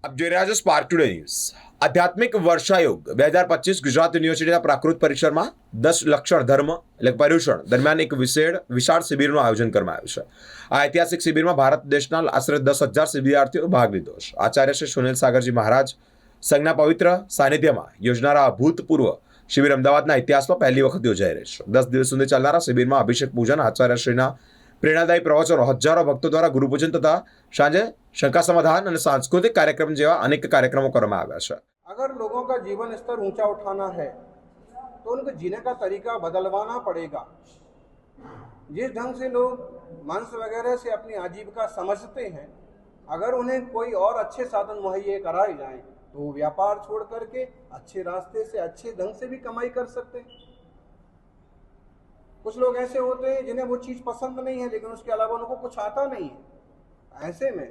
આપ જોઈ રહ્યા છો સ્પાર્ક ટુડે ન્યૂઝ. આધ્યાત્મિક વર્ષાયોગ 2025 ગુજરાત યુનિવર્સિટીના પ્રાકૃત પરિસરમાં 10 લક્ષણ ધર્મ એટલે પર્યુષણ દરમિયાન એક વિશાળ શિબિરનું આયોજન કરવામાં આવ્યું છે. આ ઐતિહાસિક શિબિરમાં ભારત દેશના આશરે 10,000 વિદ્યાર્થીઓ ભાગ લીધો છે. આચાર્ય શ્રી સુનિલ સાગરજી મહારાજ સંઘના પવિત્ર સાનિધ્યમાં યોજનારા અભૂતપૂર્વ શિબિર અમદાવાદના ઇતિહાસમાં પહેલી વખત યોજાઈ રહી છે. 10 દિવસ સુધી ચાલનારા શિબિરમાં અભિષેક પૂજન, આચાર્યશ્રીના પ્રેરણાદાયી પ્રવચનો, હજારો ભક્તો द्वारा गुरुपूजन तथा सांजे शंका समाधान और सांस्कृतिक कार्यक्रम जेवा अनेक कार्यक्रमों કરવામાં આવ્યા છે. अगर लोगों का जीवन स्तर ऊंचा उठाना है तो उनको जीने का तरीका बदलवाना पड़ेगा। जिस ढंग से लोग मांस वगैरह से अपनी आजीविका समझते हैं, अगर उन्हें कोई और अच्छे साधन मुहैया कराए जाएं तो वो व्यापार छोड़ करके अच्छे रास्ते से अच्छे ढंग से भी कमाई कर सकते हैं। कुछ लोग ऐसे होते हैं जिन्हें वो चीज़ पसंद नहीं है, लेकिन उसके अलावा उनको कुछ आता नहीं है। ऐसे में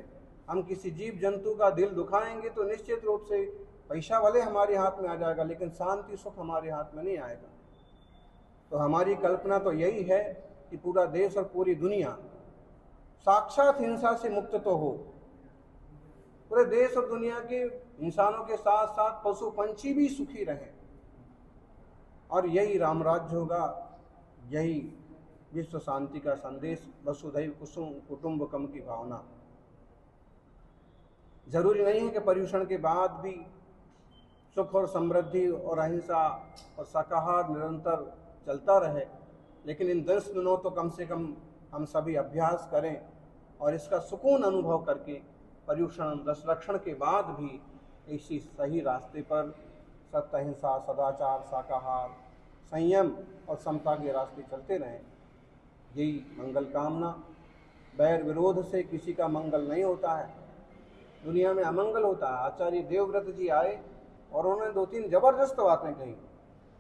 हम किसी जीव जंतु का दिल दुखाएंगे तो निश्चित रूप से पैसा भले हमारे हाथ में आ जाएगा, लेकिन शांति सुख हमारे हाथ में नहीं आएगा। तो हमारी कल्पना तो यही है कि पूरा देश और पूरी दुनिया साक्षात हिंसा से मुक्त तो हो। पूरे देश और दुनिया के इंसानों के साथ साथ पशु पंछी भी सुखी रहें, और यही राम राज्य होगा, यही विश्व शांति का संदेश, वसुधैव कुटुंबकम की भावना। जरूरी नहीं है कि पर्यूषण के बाद भी सुख और समृद्धि और अहिंसा और शाकाहार निरंतर चलता रहे, लेकिन इन 10 दिनों तो कम से कम हम सभी अभ्यास करें और इसका सुकून अनुभव करके पर्यूषण 10 लक्षण के बाद भी इसी सही रास्ते पर सत्य, अहिंसा, सदाचार, शाकाहार, संयम और समता के रास्ते चलते रहें। यही मंगल कामना। बैर विरोध से किसी का मंगल नहीं होता है, दुनिया में अमंगल होता है। आचार्य देवव्रत जी आए और उन्होंने 2-3 जबरदस्त बातें कही।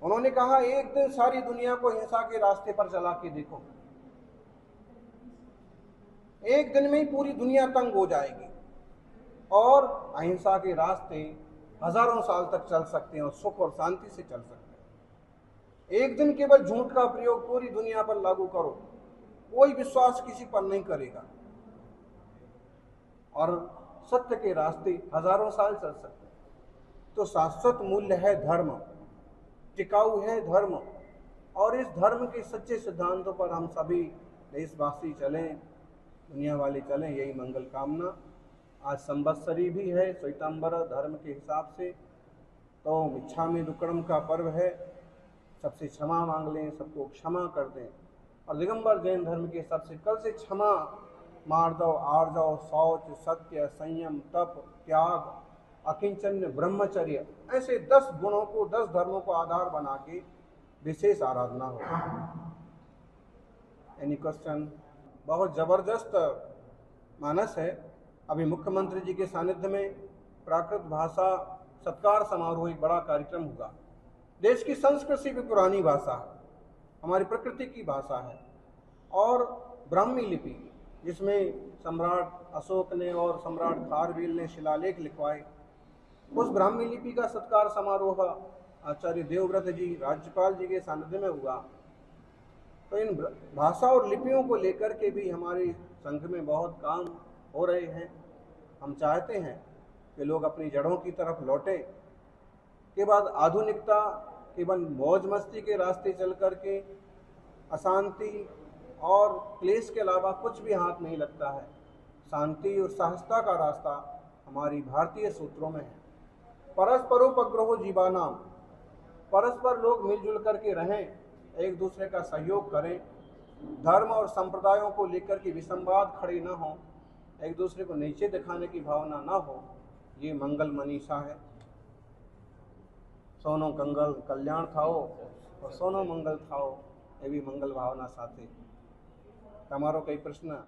उन्होंने कहा, एक दिन सारी दुनिया को हिंसा के रास्ते पर चला के देखो, एक दिन में ही पूरी दुनिया तंग हो जाएगी और अहिंसा के रास्ते हजारों साल तक चल सकते हैं और सुख और शांति से चल सकते हैं। एक दिन केवल झूठ का प्रयोग पूरी दुनिया पर लागू करो, कोई विश्वास किसी पर नहीं करेगा, और सत्य के रास्ते हजारों साल चल सकते हैं। तो शाश्वत मूल्य है धर्म, टिकाऊ है धर्म, और इस धर्म के सच्चे सिद्धांतों पर हम सभी देशवासी चलें, दुनिया वाले चलें, यही मंगल कामना। आज संवत्सरी भी है श्वेतांबर धर्म के हिसाब से, तो मिच्छामि दुक्कड़म का पर्व है। सबसे क्षमा मांग लें, सबको क्षमा कर दें, और दिगंबर जैन धर्म के हिसाब से कल से क्षमा, मार्दव, आर्जव, शौच, सत्य, संयम, तप, त्याग, अकिंचन्य, ब्रह्मचर्य, ऐसे 10 गुणों को, 10 धर्मों को आधार बना के विशेष आराधना हो। Any question? बहुत जबरदस्त मानस है। अभी मुख्यमंत्री जी के सानिध्य में प्राकृत भाषा सत्कार समारोह, एक बड़ा कार्यक्रम होगा। देश की संस्कृति भी पुरानी भाषा है, हमारी प्रकृति की भाषा है, और ब्राह्मी लिपि जिसमें सम्राट अशोक ने और सम्राट खारवेल ने शिलालेख लिखवाए, उस ब्राह्मी लिपि का सत्कार समारोह आचार्य देवव्रत जी राज्यपाल जी के सानिध्य में हुआ। तो इन भाषा और लिपियों को लेकर के भी हमारे संघ में बहुत काम हो रहे हैं। हम चाहते हैं कि लोग अपनी जड़ों की तरफ लौटें। के बाद आधुनिकता केवल मौज मस्ती के रास्ते चल करके अशांति और क्लेश के अलावा कुछ भी हाथ नहीं लगता है। शांति और सहजता का रास्ता हमारी भारतीय सूत्रों में है। परस्परोपग्रहो जीवानाम, परस्पर लोग मिलजुल करके रहें, एक दूसरे का सहयोग करें, धर्म और संप्रदायों को लेकर के विसंवाद खड़े न हों, एक दूसरे को नीचे दिखाने की भावना न हो, ये मंगल मनीषा है। सोनो कंगल कल्याण थाओ और सोनो मंगल थाओ, एवी मंगल भावना साथे। तमारो कई प्रश्न